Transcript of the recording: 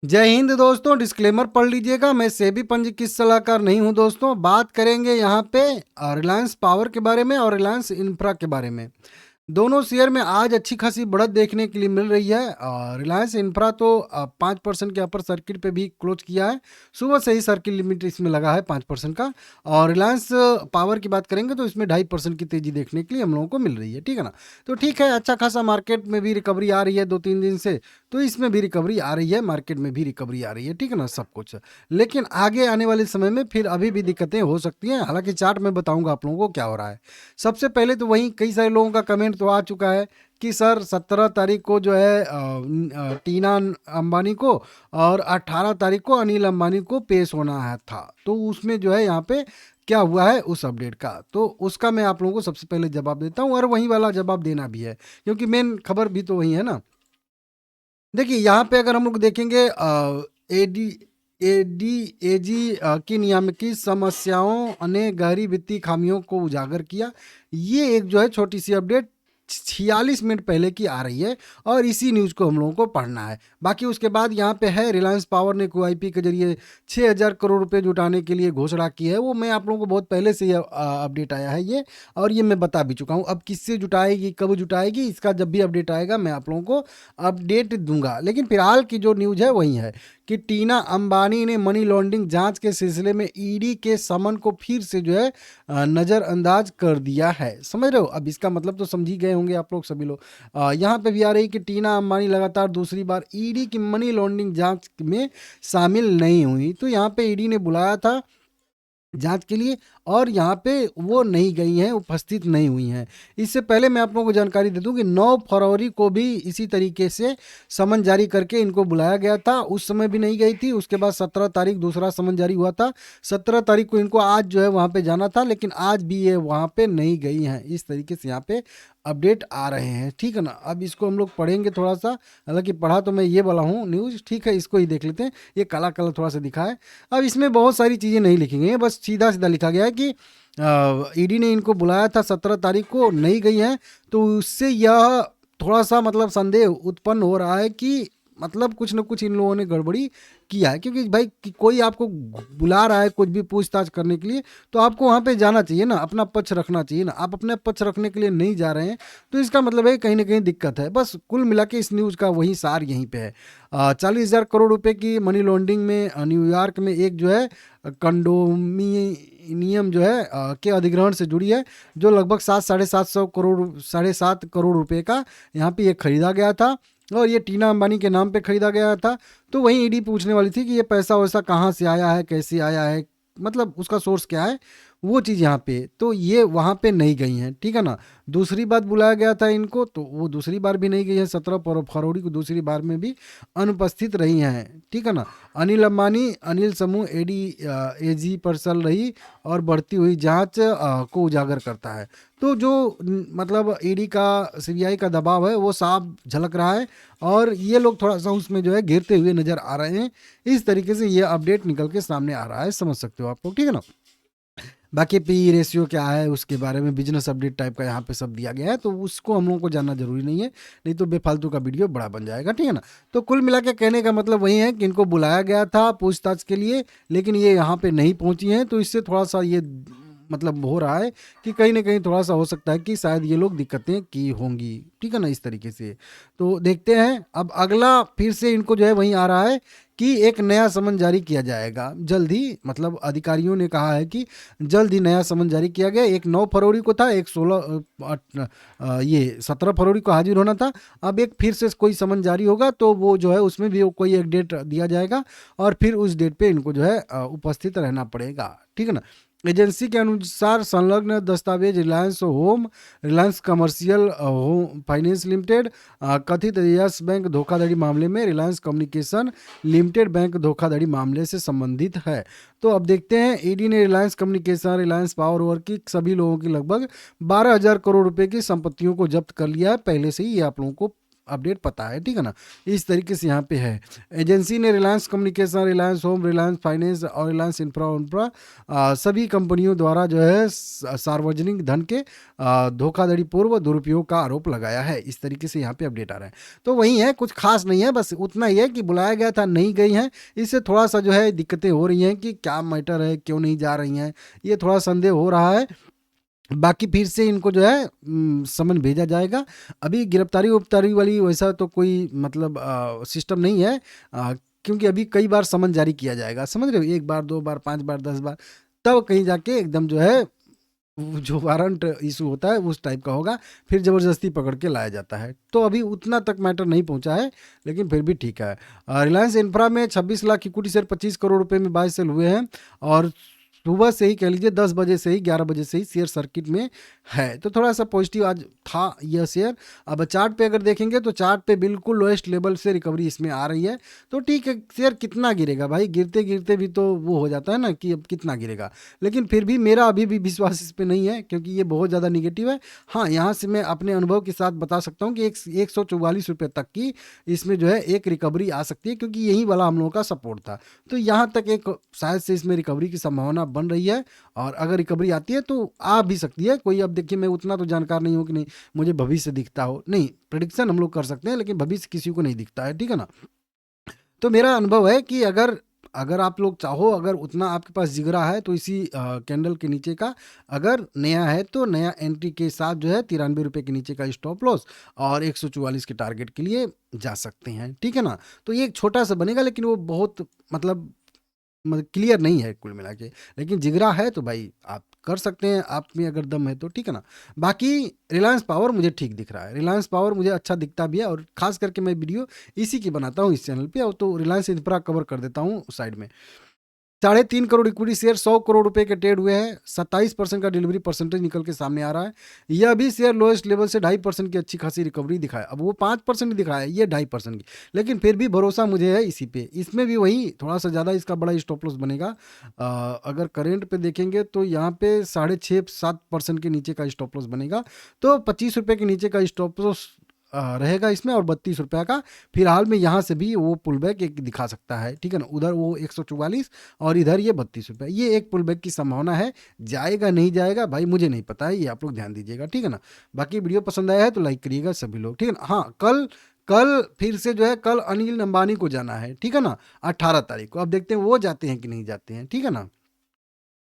जय हिंद दोस्तों। डिस्क्लेमर पढ़ लीजिएगा, मैं सेबी पंजीकृत सलाहकार नहीं हूं दोस्तों। बात करेंगे यहाँ पे रिलायंस पावर के बारे में और रिलायंस इंफ्रा के बारे में। दोनों शेयर में आज अच्छी खासी बढ़त देखने के लिए मिल रही है। रिलायंस इंफ्रा तो 5% के अपर सर्किट पे भी क्लोज किया है। सुबह से ही सर्किट लिमिट इसमें लगा है 5% का। और रिलायंस पावर की बात करेंगे तो इसमें 2.5% की तेजी देखने के लिए हम लोगों को मिल रही है। ठीक है ना। तो ठीक है, अच्छा खासा मार्केट में भी रिकवरी आ रही है 2-3 दिन से। तो इसमें भी रिकवरी आ रही है, मार्केट में भी रिकवरी आ रही है। ठीक है ना, सब कुछ। लेकिन आगे आने वाले समय में फिर अभी भी दिक्कतें हो सकती हैं। हालांकि चार्ट में बताऊंगा आप लोगों को क्या हो रहा है। सबसे पहले तो वहीं कई सारे लोगों का कमेंट तो आ चुका है कि सर 17 तारीख को जो है टीना अंबानी को और 18 तारीख को अनिल अंबानी को पेश होना है था। तो उसमें जो है यहाँ पे क्या हुआ है उस अपडेट का, तो उसका मैं आप लोगों को सबसे पहले जवाब देता हूँ और वही वाला जवाब देना भी है, क्योंकि मेन खबर भी तो वही है ना। देखिए यहाँ पे अगर हम लोग देखेंगे एडी एडीएजी की नियामकी समस्याओं ने गहरी वित्तीय खामियों को उजागर किया। ये एक जो है छोटी सी अपडेट 46 मिनट पहले की आ रही है और इसी न्यूज़ को हम लोगों को पढ़ना है। बाकी उसके बाद यहाँ पे है रिलायंस पावर ने QIP के जरिए 6,000 करोड़ रुपए जुटाने के लिए घोषणा की है। वो मैं आप लोगों को बहुत पहले से ये अपडेट आया है ये, और ये मैं बता भी चुका हूँ। अब किससे जुटाएगी, कब जुटाएगी, इसका जब भी अपडेट आएगा मैं आप लोगों को अपडेट दूंगा। लेकिन फिलहाल की जो न्यूज़ है वही है कि टीना अंबानी ने मनी लॉन्ड्रिंग जांच के सिलसिले में ईडी के समन को फिर से जो है नज़रअंदाज कर दिया है। समझ रहे हो। अब इसका मतलब तो समझ ही गए होंगे आप लोग सभी लोग। यहाँ पे भी आ रही कि टीना अंबानी लगातार दूसरी बार ईडी की मनी लॉन्ड्रिंग जांच में शामिल नहीं हुई। तो यहाँ पे ईडी ने बुलाया था जांच के लिए और यहाँ पे वो नहीं गई हैं, उपस्थित नहीं हुई हैं। इससे पहले मैं आप लोगों को जानकारी दे दूं कि 9 फरवरी को भी इसी तरीके से समन जारी करके इनको बुलाया गया था। उस समय भी नहीं गई थी। उसके बाद 17 तारीख दूसरा समन जारी हुआ था। 17 तारीख को इनको आज जो है वहाँ पे जाना था, लेकिन आज भी ये वहाँ पे नहीं गई हैं। इस तरीके से यहाँ पे अपडेट आ रहे हैं। ठीक है ना। अब इसको हम लोग पढ़ेंगे थोड़ा सा। हालांकि पढ़ा तो मैं ये वाला हूँ न्यूज़। ठीक है, इसको ही देख लेते हैं। ये काला काला थोड़ा सा दिखा है। अब इसमें बहुत सारी चीज़ें नहीं लिखी गई हैं, बस सीधा सीधा लिखा गया है कि ईडी ने इनको बुलाया था 17 तारीख को, नहीं गई हैं। तो उससे यह थोड़ा सा मतलब संदेह उत्पन्न हो रहा है कि मतलब कुछ न कुछ इन लोगों ने गड़बड़ी किया है। क्योंकि भाई कि कोई आपको बुला रहा है कुछ भी पूछताछ करने के लिए, तो आपको वहाँ पे जाना चाहिए ना, अपना पक्ष रखना चाहिए ना। आप अपने पक्ष रखने के लिए नहीं जा रहे हैं, तो इसका मतलब है कहीं ना कहीं दिक्कत है। बस कुल मिला के इस न्यूज़ का वही सार यहीं पे है। 40,000 करोड़ रुपए की मनी लॉन्ड्रिंग में न्यूयॉर्क में एक जो है कंडोमिनियम जो है के अधिग्रहण से जुड़ी है, जो लगभग 7-7.5 करोड़ रुपए का यहाँ पे ये खरीदा गया था और ये टीना अंबानी के नाम पे खरीदा गया था। तो वहीं ईडी पूछने वाली थी कि ये पैसा वैसा कहाँ से आया है, कैसे आया है, मतलब उसका सोर्स क्या है, वो चीज़ यहाँ पे। तो ये वहाँ पे नहीं गई हैं। ठीक है ना। दूसरी बात बुलाया गया था इनको, तो वो दूसरी बार भी नहीं गई है। 17 फरवरी को दूसरी बार में भी अनुपस्थित रही हैं। ठीक है ना। अनिल अंबानी अनिल समूह एजी पर चल रही और बढ़ती हुई जांच को उजागर करता है। तो जो मतलब ईडी का सीबीआई का दबाव है वो साफ झलक रहा है और ये लोग थोड़ा सा उसमें जो है घिरते हुए नजर आ रहे हैं। इस तरीके से ये अपडेट निकल के सामने आ रहा है, समझ सकते हो आप लोग। ठीक है ना। बाकी पी रेशियो क्या है उसके बारे में बिजनेस अपडेट टाइप का यहाँ पे सब दिया गया है, तो उसको हम लोगों को जानना जरूरी नहीं है, नहीं तो बेफालतू का वीडियो बड़ा बन जाएगा। ठीक है ना। तो कुल मिला के कहने का मतलब वही है कि इनको बुलाया गया था पूछताछ के लिए, लेकिन ये यहाँ पे नहीं पहुंची हैं। तो इससे थोड़ा सा ये मतलब हो रहा है कि कहीं ना कहीं थोड़ा सा हो सकता है कि शायद ये लोग दिक्कतें की होंगी। ठीक है ना, इस तरीके से। तो देखते हैं अब अगला फिर से इनको जो है वहीं आ रहा है कि एक नया समन जारी किया जाएगा जल्द ही। मतलब अधिकारियों ने कहा है कि जल्द ही नया समन जारी किया गया। एक 9 फरवरी को था, एक ये 17 फरवरी को हाजिर होना था। अब एक फिर से कोई समन जारी होगा तो वो जो है उसमें भी कोई एक डेट दिया जाएगा और फिर उस डेट पे इनको जो है उपस्थित रहना पड़ेगा। ठीक है ना। एजेंसी के अनुसार संलग्न दस्तावेज Reliance home, Reliance commercial home finance limited, कथित यस बैंक धोखाधड़ी मामले में रिलायंस कम्युनिकेशन लिमिटेड बैंक धोखाधड़ी मामले से संबंधित है। तो अब देखते हैं। ईडी ने Reliance communication, Reliance power work की सभी लोगों की लगभग 12,000 करोड़ रुपए की संपत्तियों को जब्त कर लिया है। पहले से ही ये आप लोगों को अपडेट पता है, ठीक है ना। इस तरीके से यहाँ पे है। एजेंसी ने Reliance communication, Reliance home, Reliance finance और रिलायंस इंफ्रा सभी कंपनियों द्वारा जो है सार्वजनिक धन के धोखाधड़ी पूर्व दुरुपयोग का आरोप लगाया है। इस तरीके से यहाँ पे अपडेट आ रहा है। तो वही है, कुछ खास नहीं है, बस उतना ही है कि बुलाया गया था, नहीं गई हैं। इससे थोड़ा सा जो है दिक्कतें हो रही हैं कि क्या मैटर है, क्यों नहीं जा रही हैं, ये थोड़ा संदेह हो रहा है। बाकी फिर से इनको जो है समन भेजा जाएगा। अभी गिरफ्तारी उफ्तारी वाली वैसा तो कोई मतलब सिस्टम नहीं है, क्योंकि अभी कई बार समन जारी किया जाएगा, समझ रहे हो, 1 बार 2 बार 5 बार 10 बार, तब कहीं जाके एकदम जो है जो वारंट इशू होता है उस टाइप का होगा, फिर ज़बरदस्ती पकड़ के लाया जाता है। तो अभी उतना तक मैटर नहीं पहुंचा है, लेकिन फिर भी ठीक है। रिलायंस इंफ्रा में 26 लाख इक्विटी शेयर 25 करोड़ रुपए में बाय सेल हुए हैं, और सुबह से ही कह लीजिए 10 बजे से ही 11 बजे से ही शेयर सर्किट में है, तो थोड़ा सा पॉजिटिव आज था यह शेयर। अब चार्ट पे अगर देखेंगे तो चार्ट पे बिल्कुल लोएस्ट लेवल से रिकवरी इसमें आ रही है, तो ठीक है। शेयर कितना गिरेगा भाई, गिरते गिरते भी तो वो हो जाता है ना कि अब कितना गिरेगा, लेकिन फिर भी मेरा अभी भी विश्वास इस पे नहीं है, क्योंकि ये बहुत ज़्यादा निगेटिव है। हाँ, यहाँ से मैं अपने अनुभव के साथ बता सकता हूँ कि 144 तक की इसमें जो है एक रिकवरी आ सकती है, क्योंकि यही वाला हम लोगों का सपोर्ट था। तो यहाँ तक एक शायद से इसमें रिकवरी की संभावना बन रही है, और अगर रिकवरी आती है तो आ भी सकती है। कोई, अब देखिए मैं उतना तो जानकार नहीं हूँ कि नहीं मुझे भविष्य दिखता हो, नहीं, प्रेडिक्शन हम लोग कर सकते हैं, लेकिन भविष्य किसी को नहीं दिखता है, ठीक है ना। तो मेरा अनुभव है कि अगर अगर आप लोग चाहो, अगर उतना आपके पास जिगरा है, तो इसी कैंडल के नीचे का अगर नया है तो नया एंट्री के साथ जो है 93 रुपये के नीचे का स्टॉप लॉस और 144 के टारगेट के लिए जा सकते हैं, ठीक है ना। तो ये एक छोटा सा बनेगा, लेकिन वो बहुत मतलब क्लियर नहीं है कुल मिला के, लेकिन जिगरा है तो भाई आप कर सकते हैं, आप में अगर दम है तो, ठीक है ना। बाकी रिलायंस पावर मुझे ठीक दिख रहा है, रिलायंस पावर मुझे अच्छा दिखता भी है, और खास करके मैं वीडियो इसी की बनाता हूँ इस चैनल पे, और तो रिलायंस इंफ्रा कवर कर देता हूँ साइड में। 3.5 करोड़ इक्विटी शेयर 100 करोड़ रुपए के ट्रेड हुए हैं, 27% का डिलीवरी परसेंटेज निकल के सामने आ रहा है। यह भी शेयर लोएस्ट लेवल से 2.5% की अच्छी खासी रिकवरी दिखाया। अब वो 5% दिखाया है, ये 2.5% की, लेकिन फिर भी भरोसा मुझे है इसी पे। इसमें भी वही थोड़ा सा ज़्यादा इसका बड़ा स्टॉप लॉस बनेगा। अगर करेंट पे देखेंगे तो यहाँ पे 6.5-7% के नीचे का स्टॉप लॉस बनेगा, तो 25 रुपये के नीचे का स्टॉप लॉस रहेगा इसमें, और 32 रुपये का फिलहाल में यहाँ से भी वो पुल बैक एक दिखा सकता है, ठीक है ना। उधर वो 144 और इधर ये 32 रुपये, ये एक पुल बैक की संभावना है। जाएगा नहीं जाएगा भाई मुझे नहीं पता है, ये आप लोग ध्यान दीजिएगा, ठीक है ना। बाकी वीडियो पसंद आया है तो लाइक करिएगा सभी लोग, ठीक है ना। हाँ, कल कल फिर से जो है, कल अनिल अंबानी को जाना है, ठीक है ना, 18 तारीख को। अब देखते हैं वो जाते हैं कि नहीं जाते हैं, ठीक है ना।